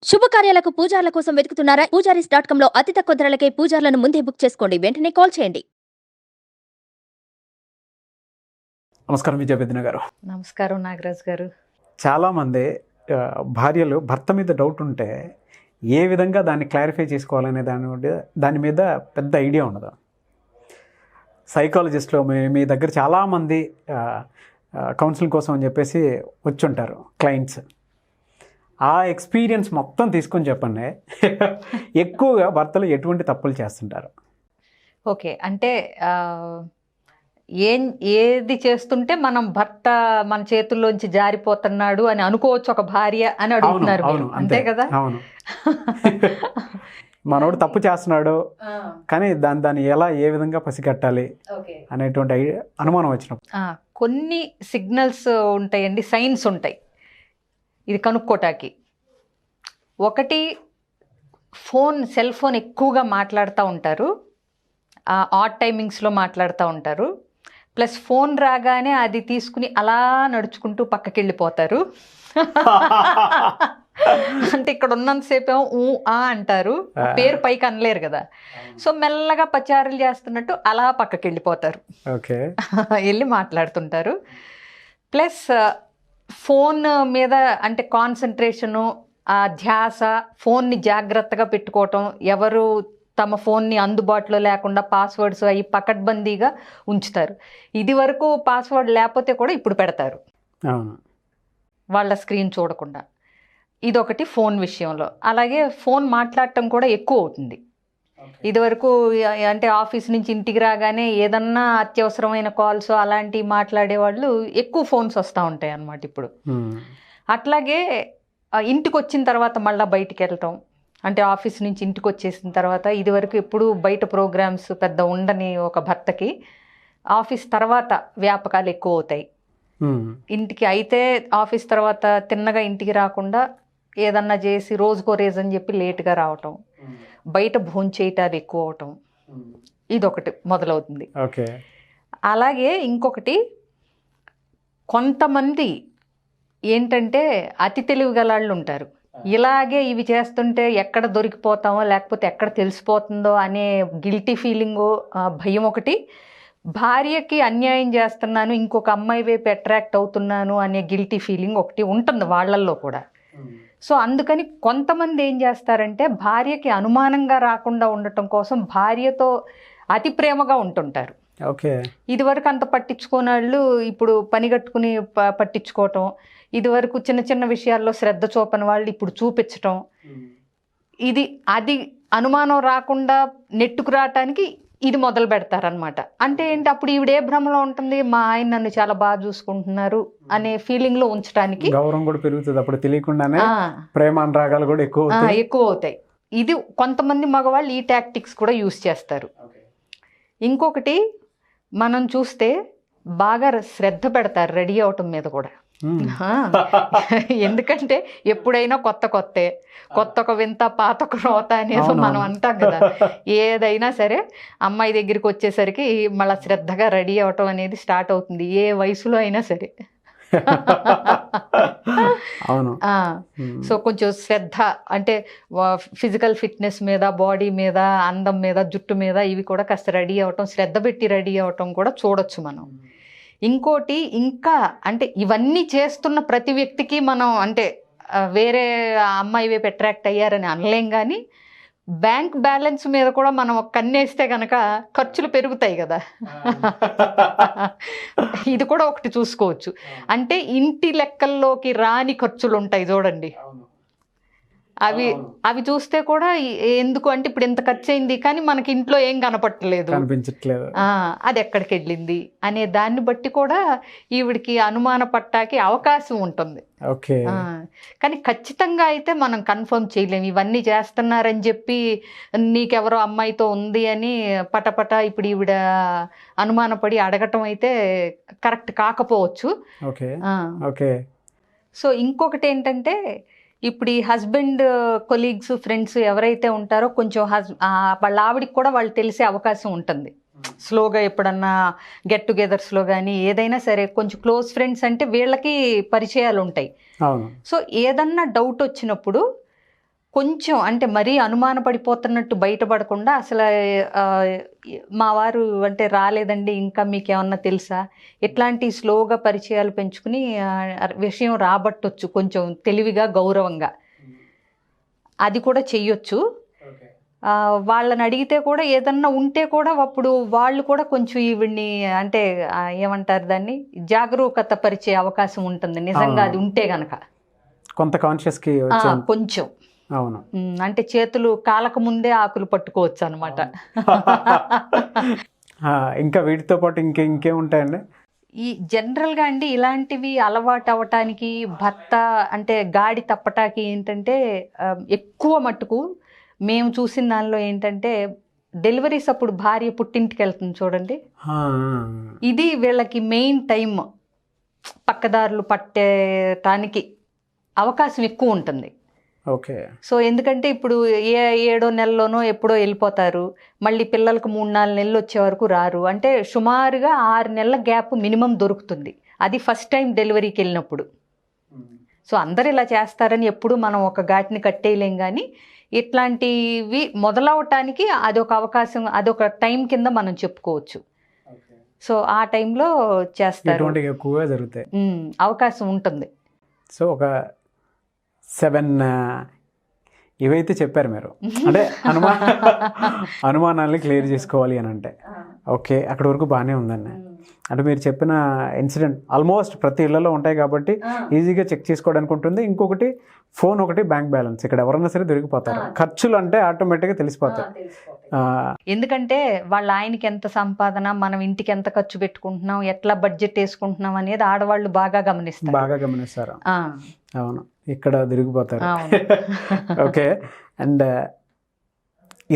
శుభకార్యాలకు పూజార్ల కోసం వెతుకుతున్నారా? పూజారీస్.com లో అతి తక్కువ ధరలకే పూజార్లను ముందే బుక్ చేసుకోండి. వెంటనే కాల్ చేయండి. నమస్కారం విజయవేదన గారు. నమస్కారం నాగరాజ్ గారు. చాలామంది భార్యలు భర్త మీద డౌట్ ఉంటే ఏ విధంగా దాన్ని క్లారిఫై చేసుకోవాలనే దాని మీద పెద్ద ఐడియా ఉండదు. సైకాలజిస్ట్లో మీ దగ్గర చాలామంది కౌన్సిలింగ్ కోసం అని చెప్పేసి వచ్చుంటారు క్లయింట్స్. ఆ ఎక్స్పీరియన్స్ మొత్తం తీసుకొని చెప్పండి. ఎక్కువగా భర్తలు ఎటువంటి తప్పులు చేస్తుంటారు? ఓకే, అంటే ఏది చేస్తుంటే మనం భర్త మన చేతుల్లోంచి జారిపోతున్నాడు అని అనుకోవచ్చు ఒక భార్య అని అడుగుతున్నారు. అంతే కదా? అవును. మనోడు తప్పు చేస్తున్నాడు కానీ దాన్ని ఎలా ఏ విధంగా పసిగట్టాలి అనేటువంటి అనుమానం వచ్చినప్పుడు కొన్ని సిగ్నల్స్ ఉంటాయండి, సైన్స్ ఉంటాయి ఇది కనుక్కోటానికి. ఒకటి, సెల్ ఫోన్ ఎక్కువగా మాట్లాడుతూ ఉంటారు, ఆడ్ టైమింగ్స్లో మాట్లాడుతూ ఉంటారు. ప్లస్ ఫోన్ రాగానే అది తీసుకుని అలా నడుచుకుంటూ పక్కకి వెళ్ళిపోతారు. అంటే ఇక్కడ ఉన్నంతసేపు ఏమో అంటారు, పేరు పైకి అనలేరు కదా. సో మెల్లగా పచారులు చేస్తున్నట్టు అలా పక్కకి వెళ్ళిపోతారు, వెళ్ళి మాట్లాడుతుంటారు. ప్లస్ ఫోన్ మీద అంటే కాన్సన్ట్రేషను, ఆ ధ్యాస, ఫోన్ని జాగ్రత్తగా పెట్టుకోవటం, ఎవరు తమ ఫోన్ని అందుబాటులో లేకుండా పాస్వర్డ్స్ అవి పకడ్బందీగా ఉంచుతారు. ఇది వరకు పాస్వర్డ్ లేకపోతే కూడా ఇప్పుడు పెడతారు వాళ్ళ స్క్రీన్ చూడకుండా. ఇదొకటి ఫోన్ విషయంలో. అలాగే ఫోన్ మాట్లాడటం కూడా ఎక్కువ అవుతుంది. ఇదివరకు అంటే ఆఫీస్ నుంచి ఇంటికి రాగానే ఏదన్నా అత్యవసరమైన కాల్స్ అలాంటివి మాట్లాడేవాళ్ళు, ఎక్కువ ఫోన్స్ వస్తూ ఉంటాయి అన్నమాట ఇప్పుడు. అట్లాగే ఇంటికి వచ్చిన తర్వాత మళ్ళీ బయటికి వెళ్ళటం, అంటే ఆఫీస్ నుంచి ఇంటికి వచ్చేసిన తర్వాత ఇదివరకు ఎప్పుడు బయట ప్రోగ్రామ్స్ పెద్ద ఉండని ఒక భర్తకి ఆఫీస్ తర్వాత వ్యాపకాలు ఎక్కువ అవుతాయి. ఇంటికి అయితే ఆఫీస్ తర్వాత తిన్నగా ఇంటికి రాకుండా ఏదన్నా చేసి రోజుకో రీజన్ చెప్పి లేట్గా రావటం, బయట భోంచేయటాలు ఎక్కువ అవటం, ఇదొకటి మొదలవుతుంది. అలాగే ఇంకొకటి, కొంతమంది ఏంటంటే అతి తెలివి గలాళ్ళు ఉంటారు. ఇలాగే ఇవి చేస్తుంటే ఎక్కడ దొరికిపోతామో లేకపోతే ఎక్కడ తెలిసిపోతుందో అనే గిల్టీ ఫీలింగు, భయం ఒకటి. భార్యకి అన్యాయం చేస్తున్నాను, ఇంకొక అమ్మాయి వైపు అట్రాక్ట్ అవుతున్నాను అనే గిల్టీ ఫీలింగ్ ఒకటి ఉంటుంది వాళ్ళల్లో కూడా. సో అందుకని కొంతమంది ఏం చేస్తారంటే భార్యకి అనుమానంగా రాకుండా ఉండటం కోసం భార్యతో అతి ప్రేమగా ఉంటుంటారు. ఇదివరకు అంత పట్టించుకోని వాళ్ళు ఇప్పుడు పని కట్టుకుని పట్టించుకోవటం, ఇదివరకు చిన్న చిన్న విషయాల్లో శ్రద్ధ చూపని వాళ్ళు ఇప్పుడు చూపించటం, అది అనుమానం రాకుండా నెట్టుకు రావటానికి ఇది మొదలు పెడతారనమాట. అంటే ఏంటి, అప్పుడు ఈవిడే భ్రమలో ఉంటుంది, మా ఆయన నన్ను చాలా బాగా చూసుకుంటున్నారు అనే ఫీలింగ్ లో ఉంచడానికి గౌరవం కూడా పెరుగుతుంది. అప్పుడు తెలియకుండానే ప్రేమ అనురాగాలు కూడా ఎక్కువ అవుతాయి. ఇది కొంతమంది మగవాళ్ళు ఈ టాక్టిక్స్ కూడా యూజ్ చేస్తారు. ఇంకొకటి, మనం చూస్తే బాగా శ్రద్ధ పెడతారు రెడీ అవటం మీద కూడా. ఎందుకంటే ఎప్పుడైనా కొత్త ఒక వింత పాత ఒక రోత అనేది మనం అంటాం కదా. ఏదైనా సరే అమ్మాయి దగ్గరికి వచ్చేసరికి మళ్ళీ శ్రద్ధగా రెడీ అవటం అనేది స్టార్ట్ అవుతుంది, ఏ వయసులో అయినా సరే. సో కొంచెం శ్రద్ధ అంటే ఫిజికల్ ఫిట్నెస్ మీద, బాడీ మీద, అందం మీద, జుట్టు మీద ఇవి కూడా కాస్త రెడీ అవటం, శ్రద్ధ పెట్టి రెడీ అవటం కూడా చూడొచ్చు మనం. ఇంకోటి, ఇంకా అంటే ఇవన్నీ చేస్తున్న ప్రతి వ్యక్తికి మనం అంటే వేరే అమ్మాయి వైపు అట్రాక్ట్ అయ్యారని అనలేం, కానీ బ్యాంక్ బ్యాలెన్స్ మీద కూడా మనం ఒక కన్నేస్తే కనుక ఖర్చులు పెరుగుతాయి కదా. ఇది కూడా ఒకటి చూసుకోవచ్చు. అంటే ఇంటి లెక్కల్లోకి రాని ఖర్చులు ఉంటాయి చూడండి, అవి చూస్తే కూడా ఎందుకు అంటే ఇప్పుడు ఎంత ఖర్చు అయింది కానీ మనకి ఇంట్లో ఏం కనపట్టలేదు, అది ఎక్కడికి వెళ్ళింది అనే దాన్ని బట్టి కూడా ఈవిడికి అనుమాన పట్టాకి అవకాశం ఉంటుంది. కానీ ఖచ్చితంగా అయితే మనం కన్ఫర్మ్ చేయలేము. ఇవన్నీ చేస్తున్నారని చెప్పి నీకెవరో అమ్మాయితో ఉంది అని పటపట ఇప్పుడు ఈవిడ అనుమానపడి అడగటం అయితే కరెక్ట్ కాకపోవచ్చు. సో ఇంకొకటి ఏంటంటే, ఇప్పుడు ఈ హస్బెండ్ కొలీగ్స్, ఫ్రెండ్స్ ఎవరైతే ఉంటారో కొంచెం వాళ్ళ ఆవిడికి కూడా వాళ్ళు తెలిసే అవకాశం ఉంటుంది. స్లోగా ఎప్పుడన్నా గెట్ టుగెదర్స్లో కానీ ఏదైనా సరే కొంచెం క్లోజ్ ఫ్రెండ్స్ అంటే వీళ్ళకి పరిచయాలు ఉంటాయి. సో ఏదన్నా డౌట్ వచ్చినప్పుడు కొంచెం అంటే మరీ అనుమానపడిపోతున్నట్టు బయటపడకుండా అసలు ఆ, మా వారు అంటే రాలేదండి ఇంకా మీకేమన్నా తెలుసా, ఇట్లాంటి స్లోగా పరిచయాలు పెంచుకుని విషయం రాబట్టొచ్చు కొంచెం తెలివిగా గౌరవంగా. అది కూడా చెయ్యొచ్చు. వాళ్ళని అడిగితే కూడా ఏదన్నా ఉంటే కూడా అప్పుడు వాళ్ళు కూడా కొంచెం ఈవిడ్ని అంటే ఏమంటారు దాన్ని జాగరూకత పరిచే అవకాశం ఉంటుంది నిజంగా అది ఉంటే గనక. కొంత కాన్షియస్కి కొంచెం అవును, అంటే చేతులు కాలక ముందే ఆకులు పట్టుకోవచ్చు అనమాట. ఇంకా వీటితో పాటు ఇంకేముంటాయండి? ఈ జనరల్గా అండి ఇలాంటివి అలవాటు అవ్వటానికి భర్త అంటే గాడి తప్పటానికి ఏంటంటే ఎక్కువ మట్టుకు మేము చూసిన దానిలో ఏంటంటే డెలివరీస్ అప్పుడు భార్య పుట్టింటికి వెళ్తుంది చూడండి, ఇది వీళ్ళకి మెయిన్ టైం. పక్కదారులు పట్టేటానికి అవకాశం ఎక్కువ ఉంటుంది. ఓకే. సో ఎందుకంటే ఇప్పుడు 7వ నెలలోనో ఎప్పుడో వెళ్ళిపోతారు, మళ్ళీ పిల్లలకు 3-4 నెలలు వచ్చే వరకు రారు. అంటే సుమారుగా 6 నెలల గ్యాప్ మినిమం దొరుకుతుంది, అది ఫస్ట్ టైం డెలివరీకి వెళ్ళినప్పుడు. సో అందరు ఇలా చేస్తారని ఎప్పుడు మనం ఒక ఘాటిని కట్టేయలేం, కానీ ఇట్లాంటివి మొదలవటానికి అదొక అవకాశం, అదొక టైం కింద మనం చెప్పుకోవచ్చు. సో ఆ టైంలో చేస్తారు, ఎక్కువగా జరుగుతాయి, అవకాశం ఉంటుంది. సో ఒక 7 ఇవైతే చెప్పారు మీరు, అంటే అనుమానాన్ని క్లియర్ చేసుకోవాలి అని అంటే ఓకే, అక్కడి వరకు బాగానే ఉందండి. అంటే మీరు చెప్పిన ఇన్సిడెంట్ ఆల్మోస్ట్ ప్రతి ఇళ్లలో ఉంటాయి కాబట్టి ఈజీగా చెక్ చేసుకోవడానికి ఉంటుంది. ఇంకొకటి ఫోన్, ఒకటి బ్యాంక్ బ్యాలెన్స్, ఇక్కడ ఎవరైనా సరే దొరికిపోతారు. ఖర్చులు అంటే ఆటోమేటిక్గా తెలిసిపోతాయి. ఎందుకంటే వాళ్ళ ఆయనకి ఎంత సంపాదన, మనం ఇంటికి ఎంత ఖర్చు పెట్టుకుంటున్నాం, ఎట్లా బడ్జెట్ వేసుకుంటున్నాం అనేది ఆడవాళ్ళు బాగా గమనిస్తారు. అవును, ఇక్కడ దొరికిపోతారు. ఓకే. అండ్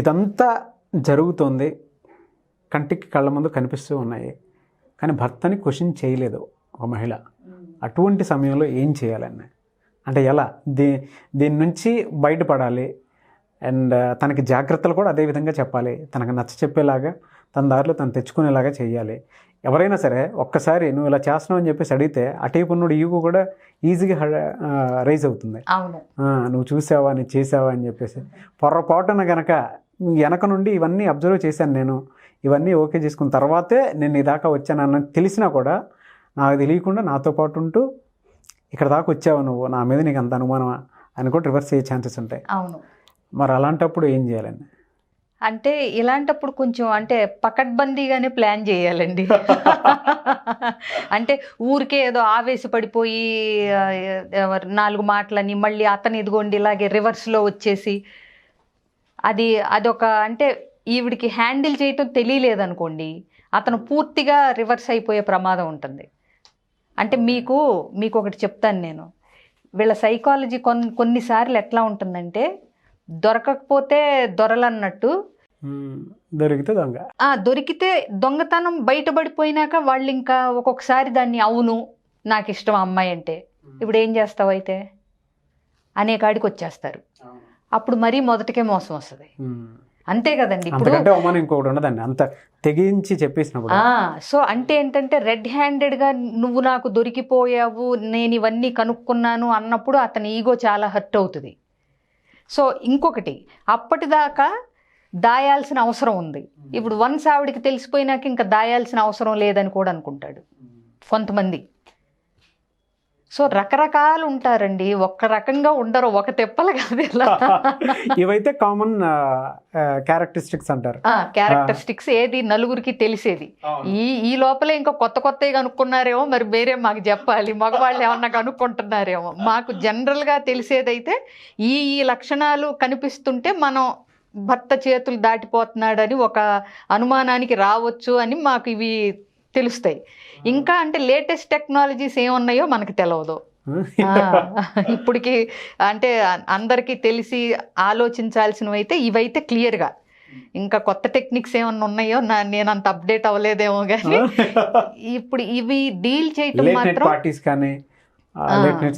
ఇదంతా జరుగుతుంది, కంటికి కళ్ళ ముందు కనిపిస్తూ ఉన్నాయి, కానీ భర్తని క్వశ్చన్ చేయలేదు ఒక మహిళ. అటువంటి సమయంలో ఏం చేయాలని, అంటే ఎలా దీని నుంచి బయటపడాలి, అండ్ తనకి జాగ్రత్తలు కూడా అదే విధంగా చెప్పాలి, తనకు నచ్చ చెప్పేలాగా తన దారిలో తను తెచ్చుకునేలాగా చేయాలి. ఎవరైనా సరే ఒక్కసారి నువ్వు ఇలా చేస్తున్నావు అని చెప్పేసి అడిగితే అటేపు ఉన్నోడు ఈగో కూడా ఈజీగా రైజ్ అవుతుంది. నువ్వు చూసావా, నువ్వు చేసావా అని చెప్పేసి. పొరపాటున గనక వెనక నుండి ఇవన్నీ అబ్జర్వ్ చేశాను నేను, ఇవన్నీ ఓకే చేసుకున్న తర్వాతే నేను నీ దాకా వచ్చాను అన్న తెలిసినా కూడా నాకు తెలియకుండా నాతో పాటు ఉంటూ ఇక్కడ దాకా వచ్చావు నువ్వు, నా మీద నీకు అంత అనుమానమా అని కూడా రివర్స్ అయ్యే ఛాన్సెస్ ఉంటాయి. మరి అలాంటప్పుడు ఏం చేయాలండి? అంటే ఇలాంటప్పుడు కొంచెం అంటే పకడ్బందీగానే ప్లాన్ చేయాలండి. అంటే ఊరికే ఏదో ఆవేశపడిపోయి 4 మాటలని మళ్ళీ అతను ఇదిగోండి ఇలాగే రివర్స్లో వచ్చేసి అదొక అంటే ఈవిడికి హ్యాండిల్ చేయటం తెలియలేదనుకోండి, అతను పూర్తిగా రివర్స్ అయిపోయే ప్రమాదం ఉంటుంది. అంటే మీకు ఒకటి చెప్తాను నేను, వీళ్ళ సైకాలజీ కొన్నిసార్లు ఎట్లా ఉంటుందంటే దొరకకపోతే దొరలన్నట్టు, దొరికితే దొంగతనం బయటపడిపోయినాక వాళ్ళు ఇంకా ఒక్కొక్కసారి దాన్ని అవును నాకు ఇష్టం అమ్మాయి అంటే ఇప్పుడు ఏం చేస్తావు అయితే అనే కాడికి వచ్చేస్తారు. అప్పుడు మరీ మొదటికే మోసం వస్తుంది. అంతే కదండి. ఇప్పుడు అంత తెగించి చెప్పేసినప్పుడు సో అంటే ఏంటంటే రెడ్ హ్యాండెడ్గా నువ్వు నాకు దొరికిపోయావు, నేను ఇవన్నీ కనుక్కున్నాను అన్నప్పుడు అతని ఈగో చాలా హర్ట్ అవుతుంది. సో ఇంకొకటి, అప్పటిదాకా దాయాల్సిన అవసరం ఉంది, ఇప్పుడు వన్స్ ఆవిడికి తెలిసిపోయినాక ఇంకా దాయాల్సిన అవసరం లేదని కూడా అనుకుంటాడు కొంతమంది. సో రకరకాలు ఉంటారండి, ఒక్క రకంగా ఉండరు, ఒక తెప్పలు కాదు. ఇవైతే కామన్ క్యారెక్టరిస్టిక్స్ అంటారు. క్యారెక్టరిస్టిక్స్ ఏది నలుగురికి తెలిసేది. ఈ లోపలే ఇంకా కొత్తవి కనుక్కున్నారేమో, మరి వేరే మాకు చెప్పాలి, మగవాళ్ళు ఏమన్నా కనుక్కుంటున్నారేమో. మాకు జనరల్గా తెలిసేదైతే ఈ లక్షణాలు కనిపిస్తుంటే మనం భర్త చేతులు దాటిపోతున్నాడని ఒక అనుమానానికి రావచ్చు అని మాకు ఇవి తెలుస్తాయి. ఇంకా అంటే లేటెస్ట్ టెక్నాలజీస్ ఏమున్నాయో మనకు తెలియదు. ఇప్పటికి అంటే అందరికీ తెలిసి ఆలోచించాల్సినవి అయితే ఇవైతే క్లియర్గా. ఇంకా కొత్త టెక్నిక్స్ ఏమన్నా ఉన్నాయో నేను అంత అప్డేట్ అవ్వలేదేమో, కానీ ఇప్పుడు ఇవి డీల్ చేయటం మాత్రం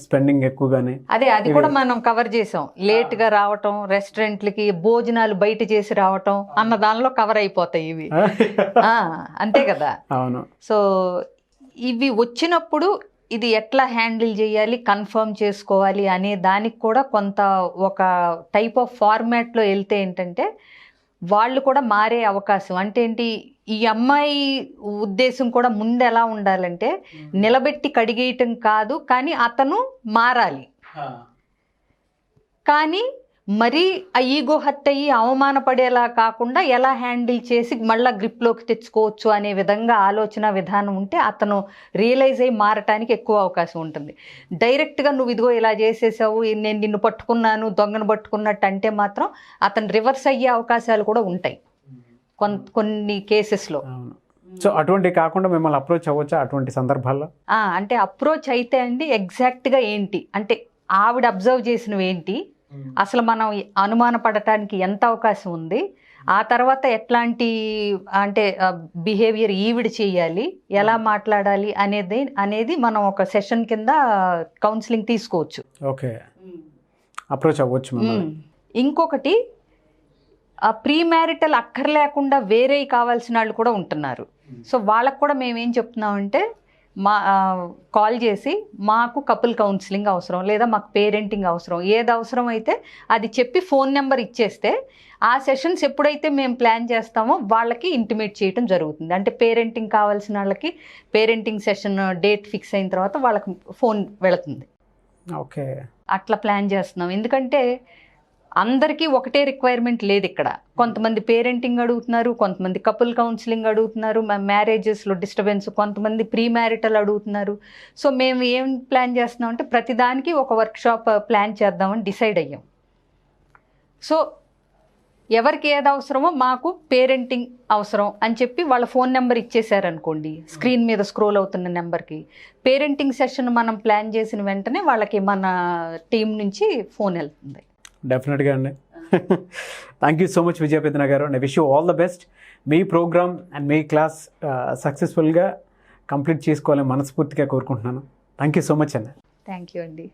స్పెండింగ్ ఎక్కువగానే అది కూడా మనం కవర్ చేసాం. లేట్ గా రావటం, రెస్టారెంట్లకి భోజనాలు బయట చేసి రావటం అన్న దానిలో కవర్ అయిపోతాయి ఇవి. అంతే కదా. అవును. సో ఇవి వచ్చినప్పుడు ఇది ఎట్లా హ్యాండిల్ చేయాలి, కన్ఫర్మ్ చేసుకోవాలి అనే దానికి కూడా కొంత ఒక టైప్ ఆఫ్ ఫార్మాట్లో వెళ్తే ఏంటంటే వాళ్ళు కూడా మారే అవకాశం. అంటే ఏంటి, ఈ అమ్మాయి ఉద్దేశం కూడా ముందు ఎలా ఉండాలంటే నిలబెట్టి కడిగేయటం కాదు, కానీ అతను మారాలి. కానీ మరీ ఆ ఈగో హర్ట్ అయ్యి అవమానపడేలా కాకుండా ఎలా హ్యాండిల్ చేసి మళ్ళీ గ్రిప్లోకి తెచ్చుకోవచ్చు అనే విధంగా ఆలోచన విధానం ఉంటే అతను రియలైజ్ అయ్యి మారటానికి ఎక్కువ అవకాశం ఉంటుంది. డైరెక్ట్గా నువ్వు ఇదిగో ఇలా చేసేసావు, నేను నిన్ను పట్టుకున్నాను, దొంగను పట్టుకున్నట్టు అంటే మాత్రం అతను రివర్స్ అయ్యే అవకాశాలు కూడా ఉంటాయి కొన్ని కేసెస్లో. సో అటువంటి కాకుండా మిమ్మల్ని అప్రోచ్ అవ్వచ్చా అటువంటి సందర్భాల్లో? అంటే అప్రోచ్ అయితే అండి ఎగ్జాక్ట్గా ఏంటి అంటే ఆవిడ అబ్జర్వ్ చేసినవి ఏంటి, అసలు మనం అనుమానపడటానికి ఎంత అవకాశం ఉంది, ఆ తర్వాత ఎట్లాంటి అంటే బిహేవియర్ ఈవిడ చేయాలి, ఎలా మాట్లాడాలి అనేది మనం ఒక సెషన్ కింద కౌన్సిలింగ్ తీసుకోవచ్చు. ఓకే, అప్రోచ్ అవ్వచ్చు. ఇంకొకటి ప్రీ మ్యారిటల్ అక్కర్లేకుండా వేరే కావాల్సిన వాళ్ళు కూడా ఉంటున్నారు. సో వాళ్ళకు కూడా మేమేం చెప్తున్నామంటే కాల్ చేసి మాకు కపుల్ కౌన్సిలింగ్ అవసరం, లేదా మాకు పేరెంటింగ్ అవసరం, ఏది అవసరం అయితే అది చెప్పి ఫోన్ నెంబర్ ఇచ్చేస్తే ఆ సెషన్స్ ఎప్పుడైతే మేము ప్లాన్ చేస్తామో వాళ్ళకి ఇంటిమేట్ చేయడం జరుగుతుంది. అంటే పేరెంటింగ్ కావాల్సిన వాళ్ళకి పేరెంటింగ్ సెషన్ డేట్ ఫిక్స్ అయిన తర్వాత వాళ్ళకి ఫోన్ వెళుతుంది. ఓకే, అట్లా ప్లాన్ చేస్తున్నాం. ఎందుకంటే అందరికీ ఒకటే రిక్వైర్మెంట్ లేదు ఇక్కడ. కొంతమంది పేరెంటింగ్ అడుగుతున్నారు, కొంతమంది కపుల్ కౌన్సిలింగ్ అడుగుతున్నారు, మ్యారేజెస్లో డిస్టర్బెన్స్, కొంతమంది ప్రీ మ్యారిటల్ అడుగుతున్నారు. సో మేము ఏం ప్లాన్ చేస్తున్నాం అంటే ప్రతిదానికి ఒక వర్క్షాప్ ప్లాన్ చేద్దామని డిసైడ్ అయ్యాం. సో ఎవరికి ఏది అవసరమో మాకు పేరెంటింగ్ అవసరం అని చెప్పి వాళ్ళ ఫోన్ నెంబర్ ఇచ్చేసారనుకోండి, స్క్రీన్ మీద స్క్రోల్ అవుతున్న నెంబర్కి పేరెంటింగ్ సెషన్ మనం ప్లాన్ చేసిన వెంటనే వాళ్ళకి మన టీం నుంచి ఫోన్ వెళ్తుంది. డెఫినెట్గా అండి. థ్యాంక్ యూ సో మచ్ విజయపేదన గారు. And wish you all the best. మీ ప్రోగ్రామ్ అండ్ మీ క్లాస్ సక్సెస్ఫుల్గా కంప్లీట్ చేసుకోవాలని మనస్ఫూర్తిగా కోరుకుంటున్నాను. థ్యాంక్ యూ సో మచ్ అండి. థ్యాంక్ యూ అండి.